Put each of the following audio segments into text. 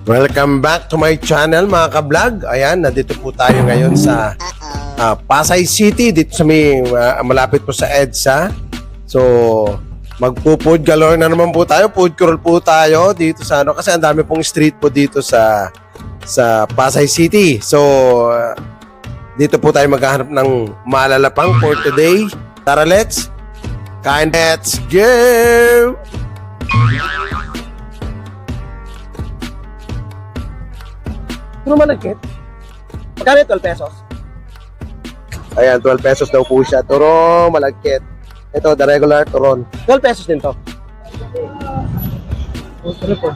Welcome back to my channel mga ka-vlog. Ayan, nandito po tayo ngayon sa Pasay City, dito sa may malapit po sa EDSA. So, magpo-food galore na naman po tayo. Food crawl po tayo dito sa ano kasi ang dami pong street po dito sa Pasay City. So, dito po tayo maghahanap ng malalapang for today. Tara, let's go! Ano malagkit? Magkano 12 pesos? Ayan, 12 pesos daw po siya. Turo, malagkit. Ito, the regular turon. 12 pesos din to. Ano po?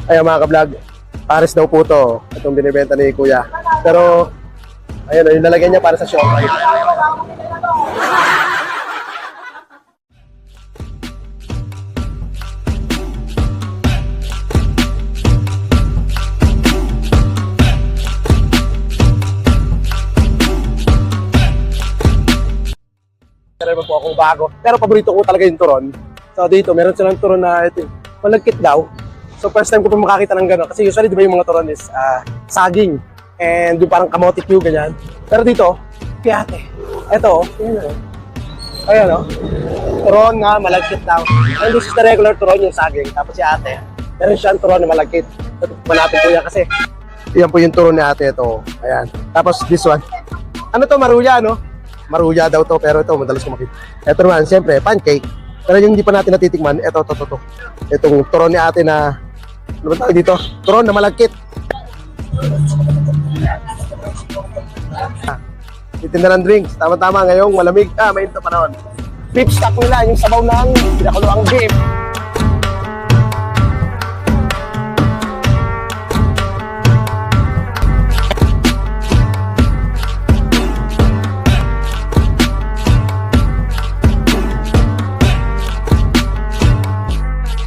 Ayan mga ka-vlog, pares daw po to. Itong binibenta ni Kuya. Pero, ayan, yung lalagyan niya para sa shopee. Meron po akong bago. Pero paborito ko talaga yung turon. So dito, meron silang turon na ito, malagkit daw. So first time ko po makakita ng gano'n. Kasi usually, di ba yung mga turon is saging. And yung parang kamote cube, ganyan. Pero dito, kiyate. Ito, ayan o. Ayan o. Turon na malagkit daw. And this is the regular turon, yung saging. Tapos si ate, meron siyang turon na malagkit. Manapin po yan kasi. Yan po yung turon ni ate ito. Ayan. Tapos this one. Ano to, maruya, no? Maruya daw to, pero ito, madalas ko makita. Ito naman, siyempre, pancake. Pero yung hindi pa natin natitikman, ito. Itong turon ni ate na, ano ba tawag dito? Turon na malagkit. Titinda ng drinks. Tama-tama ngayong malamig. Mainit na panahon. Beef stock nila, yung sabaw ng pinakuluang beef.